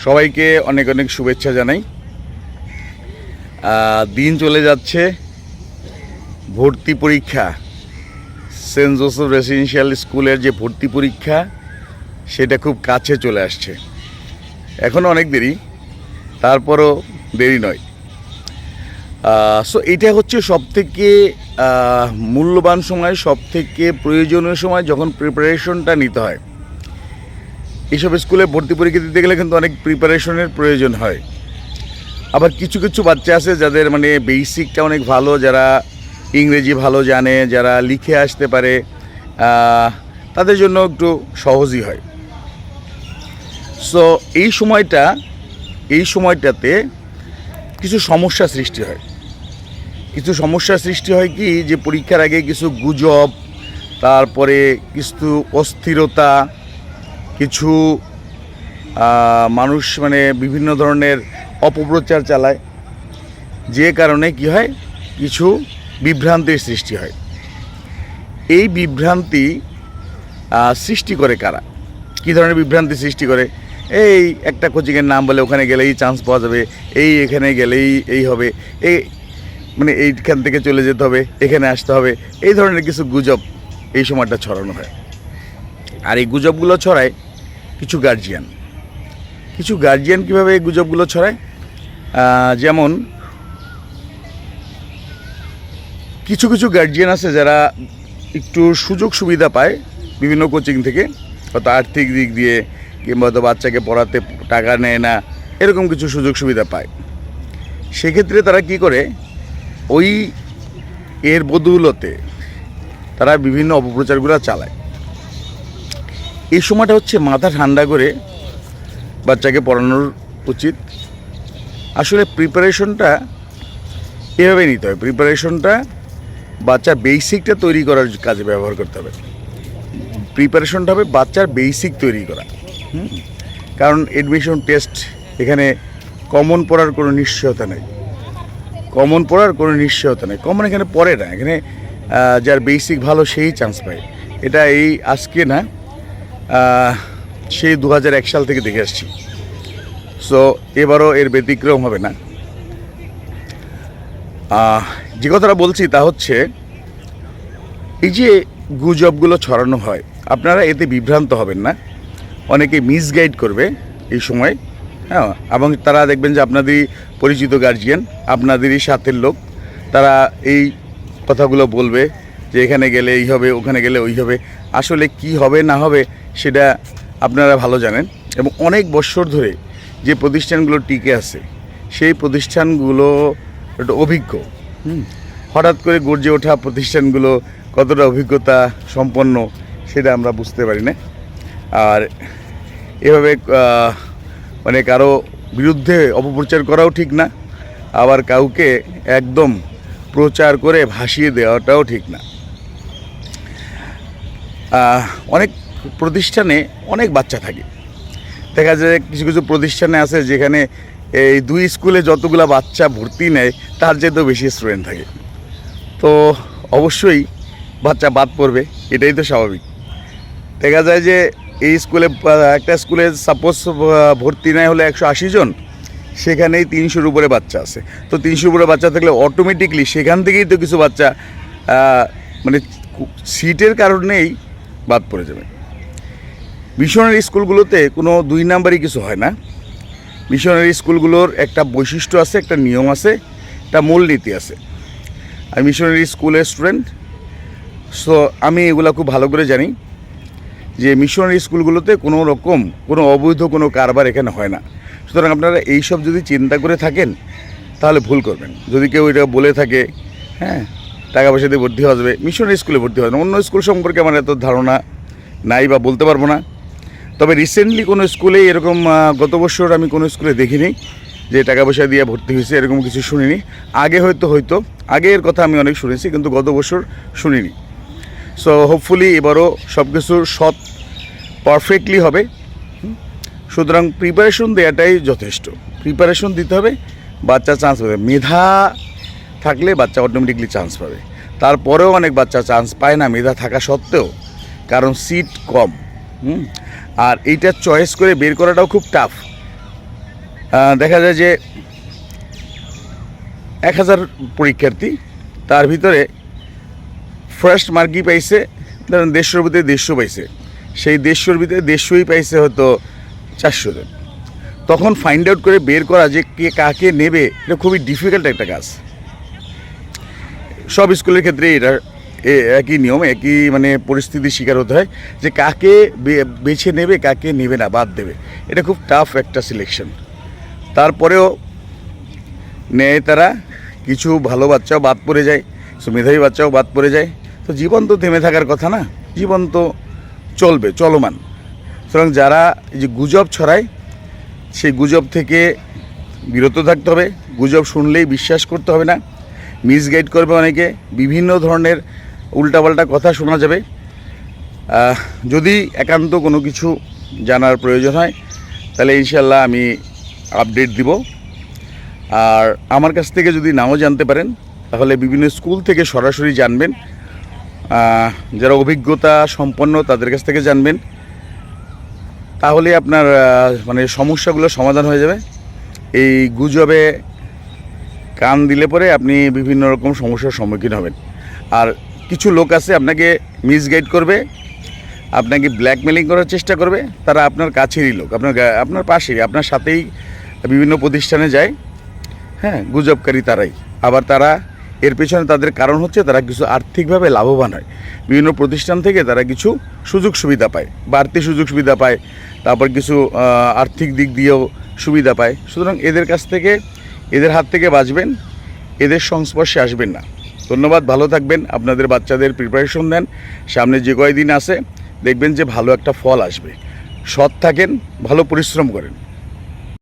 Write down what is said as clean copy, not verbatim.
সবাইকে অনেক অনেক শুভেচ্ছা জানাই। দিন চলে যাচ্ছে, ভর্তি পরীক্ষা, সেন্ট জোসেফ রেসিডেন্সিয়াল স্কুলের যে ভর্তি পরীক্ষা সেটা খুব কাছে চলে আসছে। এখনও অনেক দেরি, তারপরও দেরি নয়। সো এইটা হচ্ছে সবথেকে মূল্যবান সময়, সবথেকে প্রয়োজনীয় সময় যখন প্রিপারেশনটা নিতে হয়। এইসব স্কুলে ভর্তি পরীক্ষা দিতে গেলে কিন্তু অনেক প্রিপারেশনের প্রয়োজন হয়। আবার কিছু কিছু বাচ্চা আছে যাদের মানে বেসিকটা অনেক ভালো, যারা ইংরেজি ভালো জানে, যারা লিখে আসতে পারে, তাদের জন্য একটু সহজই হয়। সো এই সময়টাতে কিছু সমস্যা সৃষ্টি হয়। কি যে পরীক্ষার আগে কিছু গুজব, তারপরে কিছু অস্থিরতা, কিছু মানুষ মানে বিভিন্ন ধরনের অপপ্রচার চালায়, যে কারণে কি হয়, কিছু বিভ্রান্তির সৃষ্টি হয়। এই বিভ্রান্তি সৃষ্টি করে কারা? কী ধরনের বিভ্রান্তি সৃষ্টি করে? এই একটা কোচিংয়ের নাম বলে ওখানে গেলেই চান্স পাওয়া যাবে, এখানে গেলেই এই হবে, মানে এইখান থেকে চলে যেতে হবে, এখানে আসতে হবে, এই ধরনের কিছু গুজব এই সময়টা ছড়ানো হয়। আর এই গুজবগুলো ছড়ায় কিছু গার্জিয়ান। কীভাবে এই গুজবগুলো ছড়ায়? যেমন কিছু গার্জিয়ান আছে যারা একটু সুযোগ সুবিধা পায় বিভিন্ন কোচিং থেকে, হয়তো আর্থিক দিক দিয়ে কিংবা হয়তো বাচ্চাকে পড়াতে টাকা নেয় না, এরকম কিছু সুযোগ সুবিধা পায়। সেক্ষেত্রে তারা কি করে, এর বদৌলতে তারা বিভিন্ন অপপ্রচারগুলো চালায়। এই সময়টা হচ্ছে মাথা ঠান্ডা করে বাচ্চাকে পড়ানোর উচিত। আসলে প্রিপারেশনটা এভাবে নিতে হবে। প্রিপারেশনটা বাচ্চার বেসিকটা তৈরি করার কাজে ব্যবহার করতে হবে। প্রিপারেশনটা হবে বাচ্চার বেসিক তৈরি করা। কারণ এডমিশন টেস্ট, এখানে কমন পড়ার কোনো নিশ্চয়তা নেই। কমন এখানে পড়ে না, এখানে যার বেসিক ভালো সেই চান্স পায়। এটা এই আজকে না, সেই 2001 সাল থেকে দেখে আসছি। সো এবারও এর ব্যতিক্রম হবে না। যে কথাটা বলছি তা হচ্ছে, এই যে গুজবগুলো ছড়ানো হয়, আপনারা এতে বিভ্রান্ত হবেন না। অনেকে মিসগাইড করবে এই সময়, হ্যাঁ, এবং তারা দেখবেন যে আপনাদেরই পরিচিত গার্জিয়ান, আপনাদেরই সাথের লোক, তারা এই কথাগুলো বলবে যে এখানে গেলে এই হবে, ওখানে গেলে ওই হবে। আসলে কি হবে না হবে সেটা আপনারা ভালো জানেন। এবং অনেক বছর ধরে যে প্রতিষ্ঠানগুলো টিকে আছে, সেই প্রতিষ্ঠানগুলো একটু অভিজ্ঞ। হঠাৎ করে গর্জে ওঠা প্রতিষ্ঠানগুলো কতটা অভিজ্ঞতা সম্পন্ন সেটা আমরা বুঝতে পারি না। আর এভাবে মানে কারো বিরুদ্ধে অপপ্রচার করাও ঠিক না, আবার কাউকে একদম প্রচার করে ভাসিয়ে দেওয়াটাও ঠিক না। অনেক প্রতিষ্ঠানে অনেক বাচ্চা থাকে, দেখা যায় কিছু প্রতিষ্ঠানে আছে যেখানে এই 2 স্কুলে যতগুলো বাচ্চা ভর্তি নেয় তার চেয়েও বেশি স্টুডেন্ট থাকে। তো অবশ্যই বাচ্চা বাদ পড়বে, এটাই তো স্বাভাবিক। দেখা যায় যে এই স্কুলে, একটা স্কুলে সাপোজ ভর্তি নেয় হলে 180 জন, সেখানেই 300-র উপরে বাচ্চা আছে। তো 300-র উপরে বাচ্চা থাকলে অটোমেটিকলি সেখান থেকেই তো কিছু বাচ্চা মানে সিটের কারণেই বাদ পড়ে যাবে। মিশনারি স্কুলগুলোতে কোনো 2 নাম্বারই কিছু হয় না। মিশনারি স্কুলগুলোর একটা বৈশিষ্ট্য আছে, একটা নিয়ম আছে, একটা মূলনীতি আছে। আমি মিশনারি স্কুলের স্টুডেন্ট, সো আমি এগুলো খুব ভালো করে জানি যে মিশনারি স্কুলগুলোতে কোনো রকম কোনো অবৈধ কোনো কারবার এখানে হয় না। সুতরাং আপনারা এইসব যদি চিন্তা করে থাকেন তাহলে ভুল করবেন। যদি কেউ এটা বলে থাকে, হ্যাঁ, টাকা পয়সা দিয়ে ভর্তি হওয়া যাবে, মিশনারি স্কুলে ভর্তি হওয়া যাবে, অন্য স্কুল সম্পর্কে আমার এত ধারণা নাই বা বলতে পারবো না। তবে রিসেন্টলি কোনো স্কুলে এরকম, গত বছর আমি কোনো স্কুলে দেখিনি যে টাকা পয়সা দিয়ে ভর্তি হয়েছে, এরকম কিছু শুনিনি। আগে হয়তো আগের কথা আমি অনেক শুনেছি, কিন্তু গত বছর শুনিনি। সো হোপফুলি এবারও সব কিছু পারফেক্টলি হবে। সুতরাং প্রিপারেশন দেওয়াটাই যথেষ্ট। প্রিপারেশন দিতে হবে, বাচ্চা চান্স পাবে। মেধা থাকলে বাচ্চা অটোমেটিকলি চান্স পাবে। তারপরেও অনেক বাচ্চা চান্স পায় না মেধা থাকা সত্ত্বেও, কারণ সিট কম। আর এইটা চয়েস করে বের করাটাও খুব টাফ। দেখা যায় যে 1000 পরীক্ষার্থী, তার ভিতরে ফার্স্ট মার্কই পাইছে ধরেন 150-র ভিতরে 150 পাইছে, সেই 150-র ভিতরে 150ই পাইছে হয়তো 400 জন। তখন ফাইন্ড আউট করে বের করা যে কে কাকে নেবে, এটা খুবই ডিফিকাল্ট একটা কাজ। সব স্কুলের ক্ষেত্রে এটা একই নিয়ম, একই মানে পরিস্থিতির শিকার হতে হয় যে কাকে বেছে নেবে, কাকে নেবে না, বাদ দেবে। এটা খুব টাফ একটা সিলেকশন। তারপরেও নেয় তারা, কিছু ভালো বাচ্চাও বাদ পড়ে যায়, কিছু মেধাবী বাচ্চাও বাদ পড়ে যায়। তো জীবন তো থেমে থাকার কথা না, জীবন তো চলবে, চলমান। সুতরাং যারা এই যে গুজব ছড়ায়, সেই গুজব থেকে বিরত থাকতে হবে। গুজব শুনলেই বিশ্বাস করতে হবে না। মিসগাইড করবে অনেকে, বিভিন্ন ধরনের উল্টাপাল্টা কথা শোনা যাবে। যদি একান্ত কোনো কিছু জানার প্রয়োজন হয় তাহলে ইনশাল্লাহ আমি আপডেট দিব। আর আমার কাছ থেকে যদি নাও জানতে পারেন তাহলে বিভিন্ন স্কুল থেকে সরাসরি জানবেন, যারা অভিজ্ঞতা সম্পন্ন তাদের কাছ থেকে জানবেন। তাহলে আপনার মানে সমস্যাগুলো সমাধান হয়ে যাবে। এই গুজবে কান দিলে পরে আপনি বিভিন্ন রকম সমস্যার সম্মুখীন হবেন। আর কিছু লোক আছে আপনাকে মিসগাইড করবে, আপনাকে ব্ল্যাকমেলিং করার চেষ্টা করবে। তারা আপনার কাছেরই লোক, আপনার পাশেই, আপনার সাথেই বিভিন্ন প্রতিষ্ঠানে যায়। হ্যাঁ, গুজবকারী তারাই। আবার তারা এর পেছনে তাদের কারণ হচ্ছে তারা কিছু আর্থিকভাবে লাভবান হয়। বিভিন্ন প্রতিষ্ঠান থেকে তারা কিছু সুযোগ সুবিধা পায়, বাড়তি সুযোগ সুবিধা পায়, তারপর কিছু আর্থিক দিক দিয়েও সুবিধা পায়। সুতরাং এদের কাছ থেকে, এদের হাত থেকে বাঁচবেন, এদের সংস্পর্শে আসবেন না। ধন্যবাদ, ভালো থাকবেন। আপনাদের বাচ্চাদের প্রিপারেশন দেন, সামনে যে কয়দিন আছে দেখবেন যে ভালো একটা ফল আসবে। সৎ থাকেন, ভালো পরিশ্রম করেন।